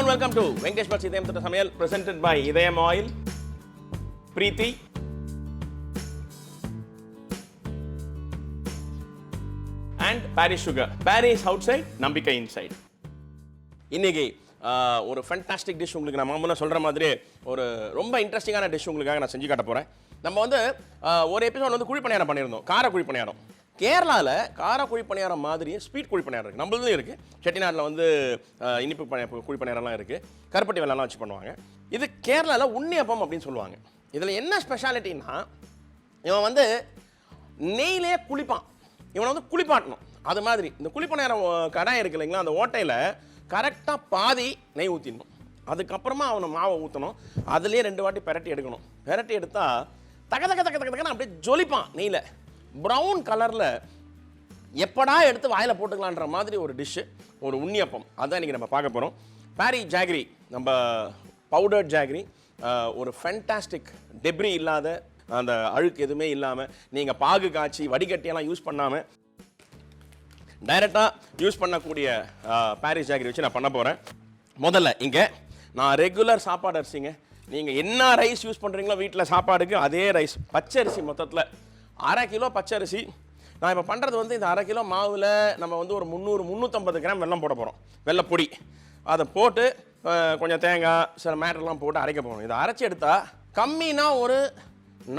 welcome to Venkatesh Bhatt Idayam Thutta Samayal presented by Idayam Oil, Preeti and Paris Sugar. Paris outside, Nambika inside. இன்னைக்கு ஒரு fantastic dish உங்களுக்கு நான் முன்ன சொல்கிற மாதிரி ஒரு ரொம்ப இன்ட்ரெஸ்டிங்கான டிஷ் உங்களுக்காக நான் செஞ்சு காட்ட போகிறேன். நம்ம வந்து ஒரு எபிசோட் வந்து குழி பணியாரம் பண்ணியிருந்தோம், கார குழி பணியாரம். கேரளாவில் கார குழி பணியாரம் மாதிரி ஸ்வீட் குழி பணியாரம் இருக்குது, நம்மளதும் இருக்குது. செட்டிநாட்டில் வந்து இனிப்பு குழி பணியாரம்லாம் இருக்குது, கருப்பட்டி வெள்ளம்லாம் வச்சு பண்ணுவாங்க. இது கேரளாவில் உண்ணியப்பம் அப்படின்னு சொல்லுவாங்க. இதில் என்ன ஸ்பெஷாலிட்டின்னா, இவன் வந்து நெய்யிலே குளிப்பான், இவனை வந்து குளிப்பாட்டணும். அது மாதிரி இந்த குழிப்பணியாரம் கடாய் இருக்கு இல்லைங்களா, அந்த ஓட்டையில் கரெக்டாக பாதி நெய் ஊற்றிடணும். அதுக்கப்புறமா அவனை மாவை ஊற்றணும். அதுலேயே 2 வாட்டி பெரட்டி எடுக்கணும். பெரட்டி எடுத்தால் தக்க தக்க தக்க தக்க தக்கன்னு அப்படியே ஜொலிப்பான் நெய்யில். ப்ரௌன் கலரில் எப்படா எடுத்து வாயில் போட்டுக்கலான்ற மாதிரி ஒரு டிஷ்ஷு, ஒரு உண்ணியப்பம். அதான் இன்றைக்கி நம்ம பார்க்க போகிறோம். பாரி ஜாகரி, நம்ம பவுடர்ட் ஜாகரி, ஒரு ஃபேண்டாஸ்டிக் டெப்ரி இல்லாத, அந்த அழுக்கு எதுவுமே இல்லாமல், நீங்கள் பாகு காய்ச்சி வடிகட்டியெல்லாம் யூஸ் பண்ணாமல் டைரெக்டாக யூஸ் பண்ணக்கூடிய பாரிஸ் ஜாகரி வச்சு நான் பண்ண போகிறேன். முதல்ல இங்கே நான் ரெகுலர் சாப்பாடு அரிசிங்க, நீங்கள் என்ன ரைஸ் யூஸ் பண்ணுறீங்களோ வீட்டில் சாப்பாடுக்கு அதே ரைஸ், பச்சரிசி மொத்தத்தில் 1/2 கிலோ பச்சரிசி. நான் இப்போ பண்ணுறது வந்து இந்த 1/2 கிலோ மாவில் நம்ம வந்து ஒரு 300-350 கிராம் வெல்லம் போட போகிறோம், வெள்ளைப்பொடி. அதை போட்டு கொஞ்சம் தேங்காய் சில மேட்டர்லாம் போட்டு அரைக்க போகணும். இதை அரைச்சி எடுத்தால் கம்மினா ஒரு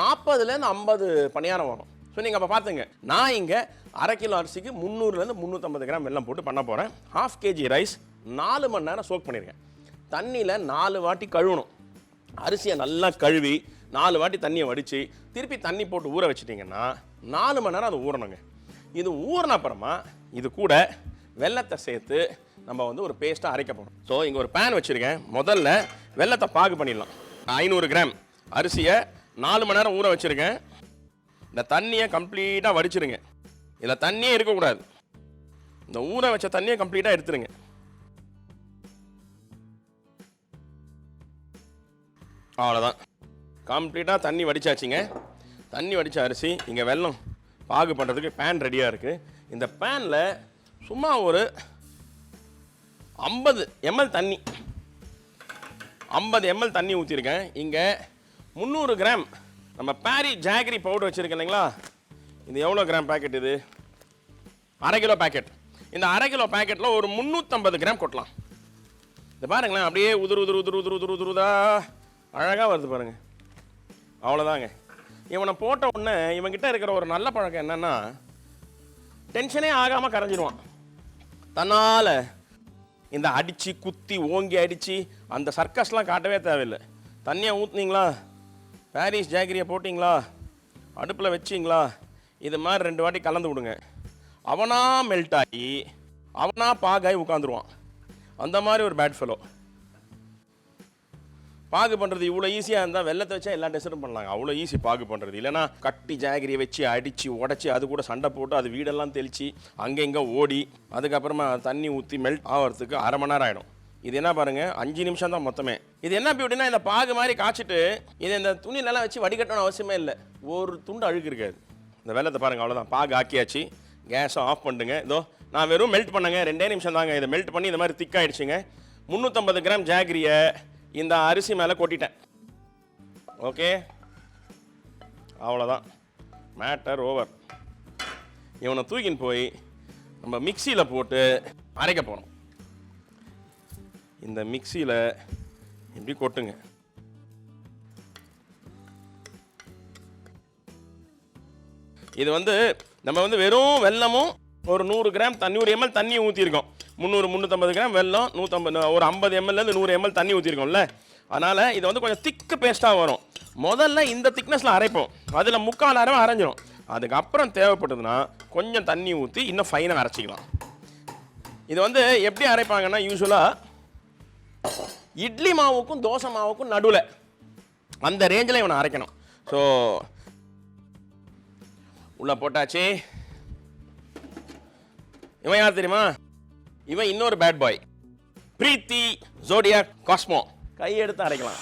40-50 பணியாரம் வரும். ஸோ நீங்கள் அப்போ பார்த்துங்க, நான் இங்கே 1/2 கிலோ அரிசிக்கு 300-350 கிராம் வெல்லம் போட்டு பண்ண போகிறேன். 1/2 kg ரைஸ் 4 மணி நேரம் சோக் பண்ணியிருக்கேன். தண்ணியில் 4 வாட்டி கழுவணும். அரிசியை நல்லா கழுவி 4 வாட்டி தண்ணியை வடித்து திருப்பி தண்ணி போட்டு ஊற வச்சிட்டிங்கன்னா 4 மணி நேரம் அது ஊறணுங்க. இது ஊறின அப்புறமா இது கூட வெல்லத்தை சேர்த்து நம்ம வந்து ஒரு பேஸ்ட்டாக அரைக்க போகிறோம். ஸோ இங்கே ஒரு பேன் வச்சுருக்கேன். முதல்ல வெல்லத்தை பாகு பண்ணிடலாம். 500 கிராம் அரிசியை 4 மணி நேரம் ஊற வச்சுருக்கேன். இந்த தண்ணியை கம்ப்ளீட்டாக வடிச்சிருங்க. இதில் தண்ணியே இருக்கக்கூடாது. இந்த ஊற வச்ச தண்ணியை கம்ப்ளீட்டாக எடுத்துருங்க. அவ்வளோதான், கம்ப்ளீட்டாக தண்ணி வடித்தாச்சுங்க. தண்ணி வடித்த அரிசி இங்கே வெல்லம் பாகு பண்ணுறதுக்கு பேன் ரெடியாக இருக்குது. இந்த பேனில் சும்மா ஒரு 50 ml தண்ணி 50 ml தண்ணி ஊற்றிருக்கேன். இங்கே 300 கிராம் நம்ம பாரி ஜாகரி பவுடர் வச்சுருக்கேன் இல்லைங்களா, இது எவ்வளோ கிராம் பேக்கெட்? இது 1/2 கிலோ பேக்கெட். இந்த 1/2 கிலோ பேக்கெட்டில் ஒரு 350 கிராம் கொட்டலாம். இது பாருங்களேன், அப்படியே உதுரு உதுரு உதுரு உதுரு உதுரு உதுருதா அழகாக வருது பாருங்கள். அவ்வளோதாங்க. இவனை போட்ட உடனே இவன்கிட்ட இருக்கிற ஒரு நல்ல பழக்கம் என்னென்னா, டென்ஷனே ஆகாமல் கரைஞ்சிடுவான் தன்னால். இந்த அடித்து குத்தி ஓங்கி அடித்து அந்த சர்க்கஸ்லாம் காட்டவே தேவையில்லை. தண்ணியை ஊற்றுனீங்களா, பாரிஸ் ஜாகரியை போட்டிங்களா, அடுப்பில் வச்சிங்களா, இது மாதிரி 2 வாட்டி கலந்து விடுங்க. அவனா மெல்ட் ஆகி அவனா பாகாய் உட்காந்துருவான். அந்த மாதிரி ஒரு பேட் ஃபெலோ. பாகு பண்ணுறது இவ்வளோ ஈஸியாக இருந்தால் வெள்ளத்தை வச்சா எல்லா டெசர்ட்டும் பண்ணலாங்க. அவ்வளோ ஈஸி பாகு பண்ணுறது. இல்லைனா கட்டி ஜாகரியை வச்சு அடித்து உடச்சி அது கூட சண்டை போட்டு அது வீடெல்லாம் தெளித்து அங்கே இங்கே ஓடி அதுக்கப்புறமா தண்ணி ஊற்றி மெல்ட் ஆகிறதுக்கு 1/2 மணி நேரம் ஆகிடும். இது என்ன பாருங்கள், 5 நிமிஷம் தான் மொத்தமே. இது என்ன பியூட்டினா, இந்த பாகு மாதிரி காய்ச்சிட்டு இதை இந்த துணியிலலாம் வச்சு வடிகட்டணும் அவசியமே இல்லை. ஒரு துண்டு அழுக்கு இருக்காது. இந்த வெள்ளத்தை பாருங்கள், அவ்வளோதான். பாகு ஆக்கியாச்சு. கேஸை ஆஃப் பண்ணுங்க. இதோ நான் வெறும் மெல்ட் பண்ணுங்க, 2 நிமிஷம் தாங்க. இதை மெல்ட் பண்ணி இந்த மாதிரி திக்காயிடுச்சுங்க. 350 கிராம் ஜாகரியை இந்த அரிசி மேலே கொட்டிட்டேன். ஓகே, அவ்வளோதான், மேட்டர் ஓவர். இவனை தூக்கின்னு போய் நம்ம மிக்சியில் போட்டு அரைக்க போகிறோம். இந்த மிக்சியில் இப்படி கொட்டுங்க. இது வந்து நம்ம வந்து வெறும் வெல்லமும் ஒரு 100 கிராம் தண்ணி, 100 ml தண்ணி ஊற்றிருக்கோம். 300-350 கிராம் வெல்லம், 150 ஒரு 50 ml-லேருந்து 100 ml தண்ணி ஊற்றிருக்கோம்ல. அதனால் இது வந்து கொஞ்சம் திக்கு பேஸ்ட்டாக வரும். முதல்ல இந்த திக்னஸில் அரைப்போம். அதில் 3/4 நேரம் அரைஞ்சிடும். அதுக்கப்புறம் தேவைப்பட்டதுன்னா கொஞ்சம் தண்ணி ஊற்றி இன்னும் ஃபைனாக அரைச்சிக்கலாம். இது வந்து எப்படி அரைப்பாங்கன்னா, யூஸ்வலாக இட்லி மாவுக்கும் தோசை மாவுக்கும் நடுவில் அந்த ரேஞ்சில் இவனை அரைக்கணும். ஸோ உள்ள போட்டாச்சு. இவன் யார் தெரியுமா? இவன் இன்னொரு பேட் பாய், பிரீத்தி ஜோடியாக் காஸ்மோ. கையெடுத்து அரைக்கலாம்.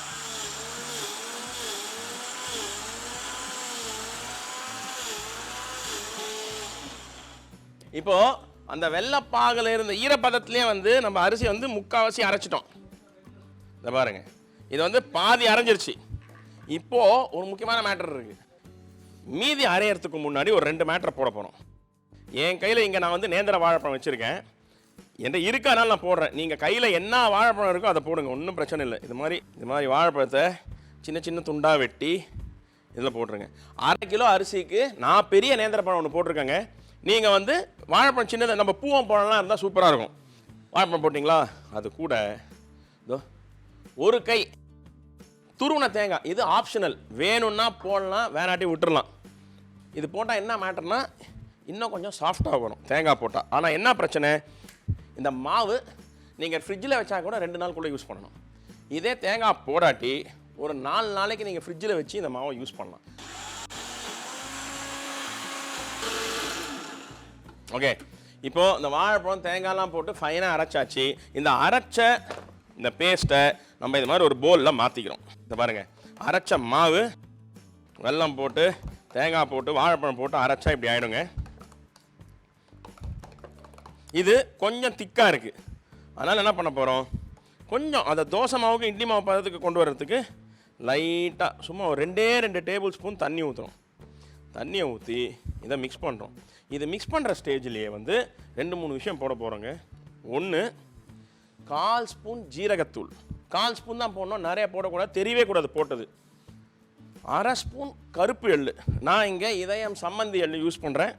இப்போ அந்த வெள்ளப்பாகில் இருந்த ஈரப்பதத்திலே வந்து நம்ம அரிசி வந்து முக்கால்வாசி அரைச்சிட்டோம். இதை பாருங்க, இது வந்து பாதி அரைஞ்சிருச்சு. இப்போது ஒரு முக்கியமான மேட்டர் இருக்குது. மீதி அரையறதுக்கு முன்னாடி ஒரு 2 மேட்டரை போட போகிறோம். என் கையில் இங்கே நான் வந்து நேந்திர வாழைப்பழம் வச்சுருக்கேன். என்கிட்ட இருக்கானாலும் நான் போடுறேன். நீங்கள் கையில் என்ன வாழைப்பழம் இருக்கோ அதை போடுங்க, ஒன்றும் பிரச்சனை இல்லை. இது மாதிரி வாழைப்பழத்தை சின்ன சின்ன துண்டாக வெட்டி இதில் போட்டுருங்க. 1/2 கிலோ அரிசிக்கு நான் பெரிய நேந்திர பழம் ஒன்று போட்டிருக்கேங்க. நீங்கள் வந்து வாழைப்பழம் சின்னதை நம்ம பூவம் பழம்லாம் இருந்தால் சூப்பராக இருக்கும். வாழைப்பழம் போட்டிங்களா, அது கூட இதோ ஒரு கை துருவன தேங்காய். இது ஆப்ஷனல், வேணும்னா போடலாம், வேணாட்டி விட்டுறலாம். இது போட்டால் என்ன மேட்டர்னா இன்னும் கொஞ்சம் சாஃப்டாக வரும் தேங்காய் போட்டால். ஆனால் என்ன பிரச்சனை, இந்த மாவு நீங்கள் ஃப்ரிட்ஜில் வச்சா கூட 2 நாள் கூட யூஸ் பண்ணணும். இதே தேங்காய் போடாட்டி ஒரு 4 நாளைக்கு நீங்கள் ஃப்ரிட்ஜில் வச்சு இந்த மாவை யூஸ் பண்ணலாம். ஓகே, இப்போது இந்த வாழைப்பழம் தேங்காய்லாம் போட்டு ஃபைனாக அரைச்சாச்சு. இந்த அரைச்ச இந்த பேஸ்ட்டை நம்ம இது மாதிரி ஒரு பவுலில் மாற்றிக்கிறோம். இந்த பாருங்கள், அரைச்ச மாவு வெல்லம் போட்டு தேங்காய் போட்டு வாழைப்பழம் போட்டு அரைச்சா இப்படி ஆகிடுங்க. இது கொஞ்சம் திக்காக இருக்குது, அதனால் என்ன பண்ண போகிறோம், கொஞ்சம் அந்த தோசை மாவுக்கு இட்லி மாவு பதத்துக்கு கொண்டு வர்றதுக்கு லைட்டாக சும்மா ஒரு 2 டேபிள் ஸ்பூன் தண்ணி ஊற்றுறோம். தண்ணியை ஊற்றி இதை மிக்ஸ் பண்ணுறோம். இது மிக்ஸ் பண்ணுற ஸ்டேஜ்லேயே வந்து 2-3 விஷயம் போட போகிறோங்க. ஒன்று, 1/4 ஸ்பூன் ஜீரகத்தூள். 1/4 ஸ்பூன் தான் போடணும், நிறைய போடக்கூடாது, தெரியவே கூடாது போட்டது. 1/2 ஸ்பூன் கருப்பு எள்ளு. நான் இங்கே இதயம் சம்மந்தி எள்ளு யூஸ் பண்ணுறேன்.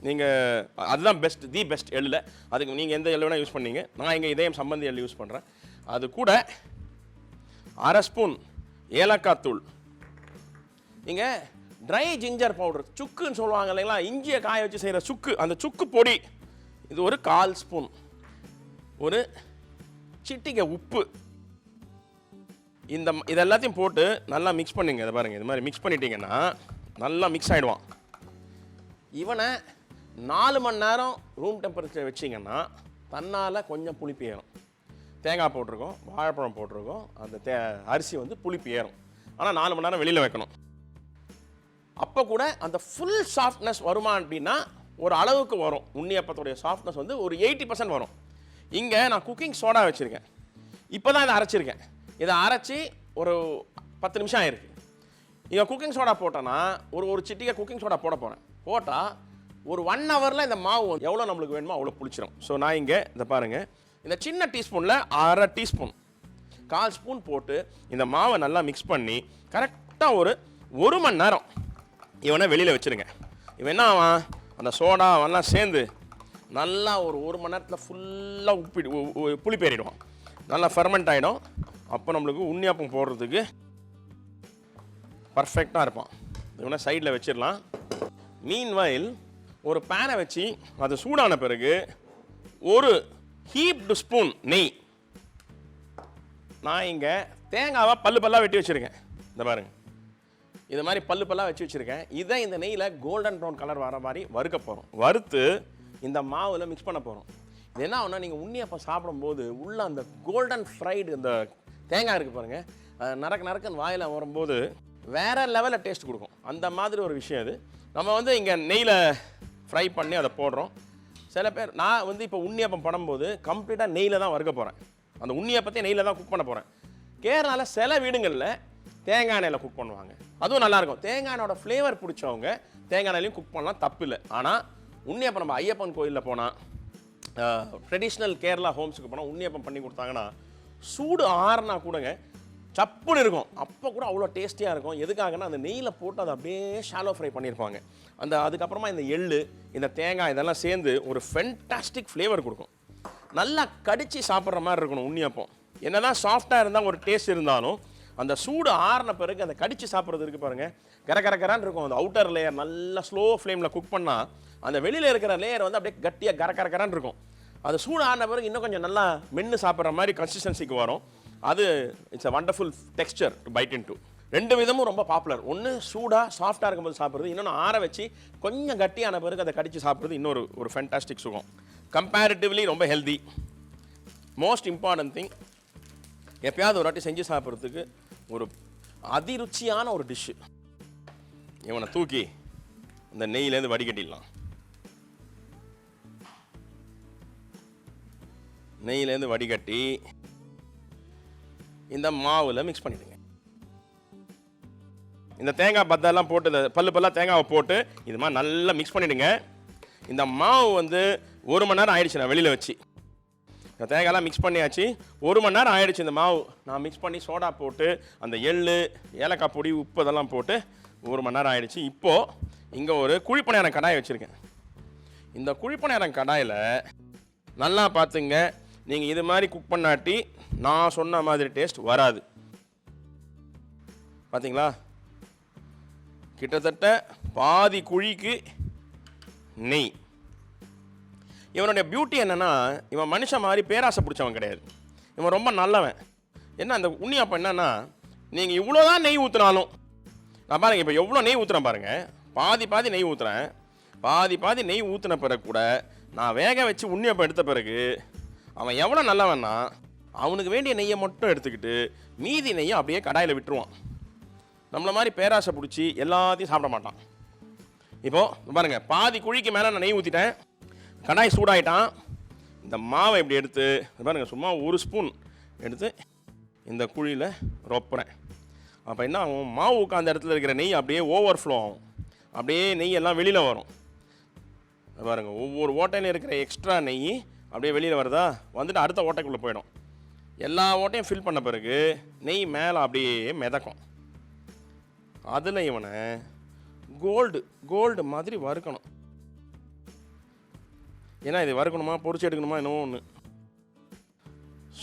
நீங்கள் அதுதான் தி பெஸ்ட் எள்ளில். அதுக்கு நீங்கள் எந்த எள்ளு வேணால் யூஸ் பண்ணீங்க. நான் இங்கே இதயம் சம்மந்தி எள்ளு யூஸ் பண்ணுறேன். அது கூட 1/2 ஸ்பூன் ஏலக்காய் தூள். இங்கே ட்ரை ஜிஞ்சர் பவுடர், சுக்குன்னு சொல்லுவாங்க இல்லைங்களா, இஞ்சியை காய வச்சு செய்கிற சுக்கு, அந்த சுக்கு பொடி இது ஒரு 1/4 ஸ்பூன். ஒரு சிட்டிகை உப்பு. இது எல்லாத்தையும் போட்டு நல்லா மிக்ஸ் பண்ணுங்க. இதை பாருங்கள், இது மாதிரி மிக்ஸ் பண்ணிட்டீங்கன்னா நல்லா மிக்ஸ் ஆகிடுவான். இவனை 4 மணி நேரம் ரூம் டெம்பரேச்சர் வச்சிங்கன்னா தன்னால் கொஞ்சம் புளிப்பு ஏறும். தேங்காய் போட்டிருக்கோம், வாழைப்பழம் போட்டிருக்கோம், அந்த அரிசி வந்து புளிப்பு ஏறும். ஆனால் 4 மணி நேரம் வெளியில் வைக்கணும். அப்போ கூட அந்த ஃபுல் சாஃப்ட்னஸ் வருமா அப்படின்னா ஒரு அளவுக்கு வரும். உண்ணியப்பத்துடைய சாஃப்ட்னஸ் வந்து ஒரு 80% வரும். இங்கே நான் குக்கிங் சோடா வச்சுருக்கேன். இப்போ தான் இதை அரைச்சிருக்கேன். இதை அரைச்சி ஒரு 10 நிமிஷம் ஆயிருக்கு. இங்கே குக்கிங் சோடா போட்டோன்னா ஒரு சிட்டிகை குக்கிங் சோடா போட போகிறேன். போட்டால் ஒரு 1 ஹவரில் இந்த மாவு எவ்வளோ நம்மளுக்கு வேணுமோ அவ்வளோ புளிச்சிடும். ஸோ நான் இங்கே இதை பாருங்கள், இந்த சின்ன டீஸ்பூனில் 1/2 டீஸ்பூன் 1/4 ஸ்பூன் போட்டு இந்த மாவை நல்லா மிக்ஸ் பண்ணி கரெக்டாக ஒரு மணி நேரம் இவனை வெளியில் வச்சுருங்க. இவன் என்ன ஆவான், அந்த சோடா அவெல்லாம் சேர்ந்து நல்லா ஒரு மணி நேரத்தில் ஃபுல்லாக புளிப்பேறிடுவான், நல்லா ஃபெர்மெண்ட் ஆகிடும். அப்போ நம்மளுக்கு உண்ணியாப்பம் போடுறதுக்கு பர்ஃபெக்டாக இருப்பான். இவனை சைடில் வச்சிடலாம். மீன்வைல் ஒரு பேனை வச்சு அது சூடான பிறகு ஒரு ஹீப்டு ஸ்பூன் நெய். நான் இங்கே தேங்காவை பல்லாக வெட்டி வச்சுருக்கேன். இந்த பாருங்கள், இது மாதிரி பல்லாக வச்சு வச்சுருக்கேன். இதை இந்த நெய்யில் கோல்டன் ப்ரௌன் கலர் வர மாதிரி வறுக்க போகிறோம். வறுத்து இந்த மாவில் மிக்ஸ் பண்ண போகிறோம். இது என்ன ஆகுனா, நீங்கள் உண்ணியப்பம் சாப்பிடும்போது உள்ள அந்த கோல்டன் ஃப்ரைடு இந்த தேங்காய் இருக்குது பாருங்கள், நரக்குன்னு வாயில் வரும்போது வேறு லெவலில் டேஸ்ட் கொடுக்கும். அந்த மாதிரி ஒரு விஷயம் இது. நம்ம வந்து இங்கே நெய்யில் ஃப்ரை பண்ணி அதை போடுறோம். சில பேர், நான் வந்து இப்போ உண்ணியப்பம் பண்ணும்போது கம்ப்ளீட்டாக நெய்யில் தான் வறுக்க போகிறேன். அந்த உண்ணியப்பத்தையும் நெய்யில் தான் குக் பண்ண போகிறேன். கேரளாவில் சில வீடுங்களில் தேங்காய் எண்ணெயில் குக் பண்ணுவாங்க, அதுவும் நல்லாயிருக்கும். தேங்காய் எண்ணெயோட ஃப்ளேவர் பிடிச்சவங்க தேங்காய் எண்ணெயிலையும் குக் பண்ணலாம், தப்பு இல்லை. ஆனால் உண்ணியப்பம் நம்ம ஐயப்பன் கோயிலில் போனால், ட்ரெடிஷ்னல் கேரளா ஹோம்ஸுக்கு போனால் உண்ணியப்பம் பண்ணி கொடுத்தாங்கன்னா சூடு ஆறுனா கூடங்க சப்புன்னு இருக்கும். அப்போ கூட அவ்வளோ டேஸ்டியாக இருக்கும். எதுக்காகனா அந்த நெய்யில் போட்டு அதை அப்படியே ஷாலோ ஃப்ரை பண்ணியிருப்பாங்க. அதுக்கப்புறமா இந்த எள்ளு, இந்த தேங்காய் இதெல்லாம் சேர்ந்து ஒரு ஃபென்டாஸ்டிக் ஃப்ளேவர் கொடுக்கும். நல்லா கடித்து சாப்பிட்ற மாதிரி இருக்கணும் உண்ணியப்பம். என்ன தான் சாஃப்டாக இருந்தால் ஒரு டேஸ்ட் இருந்தாலும் அந்த சூடு ஆறின பிறகு அந்த கடித்து சாப்பிட்றது இருக்குது பாருங்கள், கரகரன்னு இருக்கும். அந்த அவுட்டர் லேயர் நல்லா ஸ்லோ ஃப்ளேமில் குக் பண்ணால் அந்த வெளியில் இருக்கிற லேயர் வந்து அப்படியே கட்டியாக கரகரன்னு இருக்கும். அது சூடு ஆறின பிறகு இன்னும் கொஞ்சம் நல்லா மென்று சாப்பிட்ற மாதிரி கன்சிஸ்டன்சிக்கு வரும். அது it's a wonderful texture to byte in to. 2 விதமும் ரொம்ப பாப்புலர். ஒன்று சூடாக சாஃப்டாக இருக்கும்போது சாப்பிட்றது, இன்னொன்று ஆற வச்சு கொஞ்சம் கட்டியான பிறகு அதை கடித்து சாப்பிட்றது இன்னொரு ஃபேண்டாஸ்டிக் சுகம். கம்பேரிட்டிவ்லி ரொம்ப ஹெல்தி. மோஸ்ட் இம்பார்ட்டன்ட் திங், எப்பயாவது ஒரு வாட்டி செஞ்சு சாப்பிட்றதுக்கு ஒரு அதிருச்சியான ஒரு டிஷ்ஷு. இவனை தூக்கி இந்த நெய்யிலேருந்து வடிகட்டிடலாம். நெய்யிலேருந்து வடிகட்டி இந்த மாவில் மிக்ஸ் பண்ணிவிடுங்க. இந்த தேங்காய் பத்தெல்லாம் போட்டு பல்லாக தேங்காவை போட்டு இது மாதிரி நல்லா மிக்ஸ் பண்ணிவிடுங்க. இந்த மாவு வந்து 1 மணி நேரம் ஆயிடுச்சு நான் வெளியில் வச்சு. இந்த தேங்காயெல்லாம் மிக்ஸ் பண்ணியாச்சு. 1 மணி நேரம் ஆயிடுச்சு இந்த மாவு. நான் மிக்ஸ் பண்ணி சோடா போட்டு அந்த எள்ளு ஏலக்காய் பொடி உப்பு இதெல்லாம் போட்டு 1 மணி நேரம் ஆயிடுச்சு. இப்போது இங்கே ஒரு குழிப்பணியாரம் கடாய் வச்சுருக்கேன். இந்த குழிப்பணியாரம் கடாயில் நல்லா பார்த்துங்க, நீங்கள் இது மாதிரி குக் பண்ணாட்டி நான் சொன்ன மாதிரி டேஸ்ட் வராது. பார்த்தீங்களா, கிட்டத்தட்ட பாதி குழிக்கு நெய். இவனுடைய பியூட்டி என்னென்னா, இவன் மனுஷன் மாதிரி பேராசை பிடிச்சவன் கிடையாது. இவன் ரொம்ப நல்லவன். என்ன அந்த உண்ணியாப்பம் என்னன்னா, நீங்கள் இவ்வளோதான் நெய் ஊற்றினாலும், நான் பாருங்கள் இப்போ எவ்வளோ நெய் ஊற்றுறேன் பாருங்கள், பாதி நெய் ஊற்றுறேன். பாதி நெய் ஊற்றின பிறகு கூட நான் வேக வச்சு உண்ணியாப்பம் எடுத்த பிறகு அவன் எவ்வளோ நல்லவன்னா, அவனுக்கு வேண்டிய நெய்யை மட்டும் எடுத்துக்கிட்டு மீதி நெய்யை அப்படியே கடாயில் விட்டுருவான். நம்மளை மாதிரி பேராசை பிடிச்சி எல்லாத்தையும் சாப்பிட மாட்டான். இப்போது பாருங்கள், பாதி குழிக்கு மேலே நான் நெய் ஊற்றிட்டேன். கடாய் சூடாயிட்டான். இந்த மாவை இப்படி எடுத்து பாருங்கள், சும்மா 1 ஸ்பூன் எடுத்து இந்த குழியில் ரொப்புறேன். அப்போ என்ன ஆகும், மாவு உட்காந்த இடத்துல இருக்கிற நெய் அப்படியே ஓவர்ஃப்ளோ ஆகும். அப்படியே நெய் எல்லாம் வெளியில் வரும். பாருங்கள், ஒவ்வொரு ஓட்டையிலும் இருக்கிற எக்ஸ்ட்ரா நெய் அப்படியே வெளியில் வருதா, வந்துட்டு அடுத்த ஓட்டைக்குள்ளே போயிடும். எல்லா ஓட்டையும் ஃபில் பண்ண பிறகு நெய் மேலே அப்படியே மிதக்கும். அதில் இவனை கோல்டு மாதிரி வறுக்கணும். ஏன்னா இது வறுக்கணுமா பொரிச்சு எடுக்கணுமா என்னவோ ஒன்று,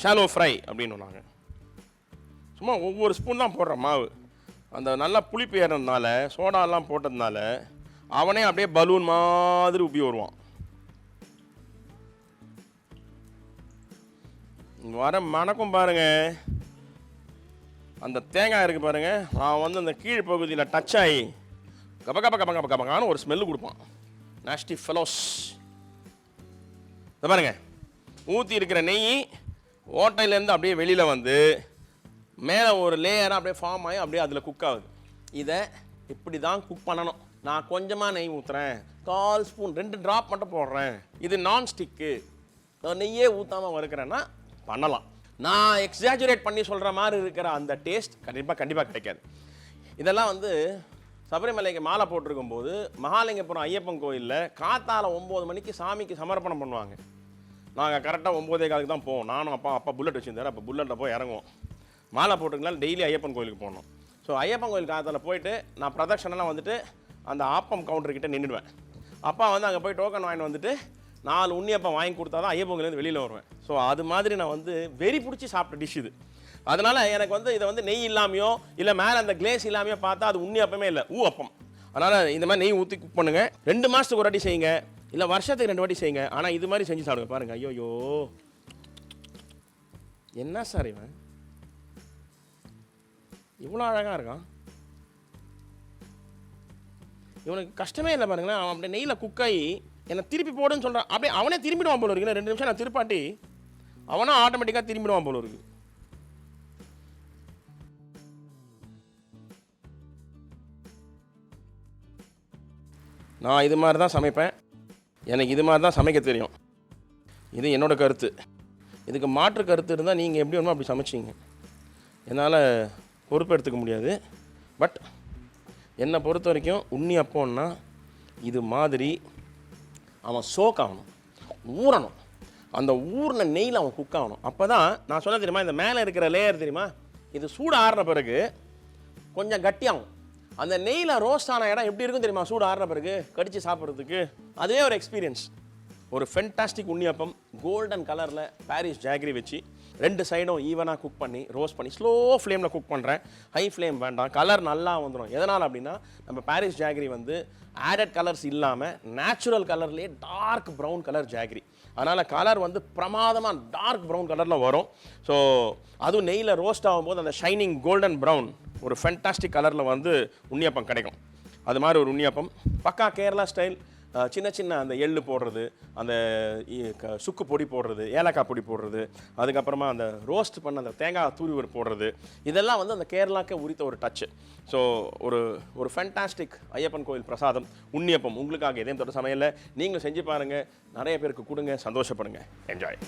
ஷாலோ ஃப்ரை அப்படின்னு நாங்கள் சும்மா ஒவ்வொரு ஸ்பூன் தான் போடுற மாவு. அந்த நல்லா புளிப்பு ஏறதுனால சோடாலாம் போட்டதுனால அவனே அப்படியே பலூன் மாதிரி உப்பி வருவான். வர மணக்கும் பாருங்க, அந்த தேங்காய் இருக்குது பாருங்கள், அவன் வந்து அந்த கீழ் பகுதியில் டச் ஆகி கபகான ஒரு ஸ்மெல்லு கொடுப்பான். Nasty fellows. இதை பாருங்கள், ஊற்றி இருக்கிற நெய் ஓட்டையிலேருந்து அப்படியே வெளியில் வந்து மேலே ஒரு லேயராக அப்படியே ஃபார்ம் ஆகி அப்படியே அதில் குக் ஆகுது. இதை இப்படி தான் குக் பண்ணணும். நான் கொஞ்சமாக நெய் ஊற்றுறேன், 1/4 ஸ்பூன் 2 ட்ராப் மட்டும் போடுறேன். இது நான்ஸ்டிக்கு, நான் நெய்யே ஊற்றாமல் வறுக்கிறேன்னா பண்ணலாம். நான் எக்ஸாஜுரேட் பண்ணி சொல்கிற மாதிரி இருக்கிற அந்த டேஸ்ட் கண்டிப்பாக கிடைக்காது. இதெல்லாம் வந்து சபரிமலைக்கு மாலை போட்டிருக்கும் போது மகாலிங்கபுரம் ஐயப்பன் கோயிலில் காத்தால 9 மணிக்கு சாமிக்கு சமர்ப்பணம் பண்ணுவாங்க. நாங்கள் கரெக்டாக 9:15 தான் போவோம். நானும் அப்பா புல்லட் வச்சுருந்தார். அப்போ புல்லட்டில் போய் இறங்குவோம். மாலை போட்டிருக்கனால டெய்லி ஐயப்பன் கோயிலுக்கு போகணும். ஸோ ஐயப்பன் கோயில் காத்தால போயிட்டு நான் பிரதட்சணெல்லாம் வந்துட்டு அந்த ஆப்பம் கவுண்டர்கிட்ட நின்றுடுவேன். அப்பா வந்து அங்கே போய் டோக்கன் வாங்கிட்டு வந்துட்டு 4 உண்ணியப்பம் வாங்கி கொடுத்தா தான் ஐயப்பன் கோயிலேருந்து வெளியில் வருவேன். ஸோ அது மாதிரி நான் வந்து வெறி பிடிச்சி சாப்பிட்ட டிஷ் இது. அதனால் எனக்கு வந்து இதை வந்து நெய் இல்லாமையோ இல்லை மேலே அந்த கிளேஸ் இல்லாமையோ பார்த்தா அது உண்ணியப்பமே இல்லை, அப்பம். அதனால் இந்த மாதிரி நெய் ஊற்றி குக் பண்ணுங்கள். 2 மாதத்துக்கு ஒரு வாட்டி செய்யுங்க, இல்லை வருஷத்துக்கு 2 வாட்டி செய்யுங்க. ஆனால் இது மாதிரி செஞ்சு சாப்பிடுங்க. பாருங்கள், ஐயோ என்ன சார் இவன் இவ்வளோ அழகாக இருக்கான். இவனுக்கு கஷ்டமே இல்லை பாருங்களேன். அவன் அப்படியே நெய்யில் குக்காகி என்னை திருப்பி போடுன்னு சொல்கிறான். அப்படியே அவனே திரும்பிடுவான் போல இருக்கு. 2 நிமிஷம் நான் திருப்பாட்டி அவனும் ஆட்டோமேட்டிக்காக திரும்பிடுவான் போல இருக்கு. நான் இது மாதிரி தான் சமைப்பேன். எனக்கு இது மாதிரி தான் சமைக்க தெரியும். இது என்னோடய கருத்து. இதுக்கு மாற்று கருத்து இருந்தால் நீங்கள் எப்படி வேணுமோ அப்படி சமைச்சிங்க. என்னால் பொறுப்பு எடுத்துக்க முடியாது. பட் என்னை பொறுத்த வரைக்கும் உண்ணியப்பம்னா இது மாதிரி அவன் சோக் ஆகணும், ஊறணும். அந்த ஊறின நெய்யில் அவன் குக் ஆகணும். அப்போ தான் நான் சொன்ன தெரியுமா, இந்த மேலே இருக்கிற லேயர் தெரியுமா, இது சூடு ஆறின பிறகு கொஞ்சம் கட்டியாகும். அந்த நெய்யில் ரோஸ்ட் ஆன இடம் எப்படி இருக்கும் தெரியுமா, சூடு ஆறின பிறகு கடித்து சாப்பிட்றதுக்கு. அதுவே ஒரு எக்ஸ்பீரியன்ஸ். ஒரு ஃபென்டாஸ்டிக் உண்ணியப்பம் கோல்டன் கலரில் பாரிஸ் ஜாகரி வச்சு 2 சைடும் ஈவனாக குக் பண்ணி ரோஸ்ட் பண்ணி ஸ்லோ ஃப்ளேமில் குக் பண்ணுறேன். ஹை ஃப்ளேம் வேண்டாம், கலர் நல்லா வந்துடும். எதனால் அப்படின்னா நம்ம பாரிஸ் ஜாகரி வந்து ஆடட் கலர்ஸ் இல்லாமல் நேச்சுரல் கலர்லேயே டார்க் ப்ரௌன் கலர் ஜாகரி. அதனால் கலர் வந்து பிரமாதமாக டார்க் ப்ரௌன் கலரில் வரும். ஸோ அதுவும் நெய்யில் ரோஸ்ட் ஆகும்போது அந்த ஷைனிங் கோல்டன் ப்ரௌன் ஒரு ஃபென்டாஸ்டிக் கலரில் வந்து உண்ணியப்பம் கிடைக்கும். அது மாதிரி ஒரு உண்ணியப்பம் பக்கா கேரளா ஸ்டைல். சின்ன சின்ன அந்த எள்ளு போடுறது, அந்த சுக்கு பொடி போடுறது, ஏலக்காய் பொடி போடுறது, அதுக்கப்புறமா அந்த ரோஸ்ட் பண்ண அந்த தேங்காய் தூரி போடுறது, இதெல்லாம் வந்து அந்த கேரளாக்கே உரித்த ஒரு டச்சு. ஸோ ஒரு ஃபேண்டாஸ்டிக் ஐயப்பன் கோயில் பிரசாதம் உண்ணியப்பம் உங்களுக்காக இதயம் தொட்ட சமையலில் நீங்களும் செஞ்சு பாருங்கள். நிறைய பேருக்கு கொடுங்க, சந்தோஷப்படுங்க, என்ஜாய்.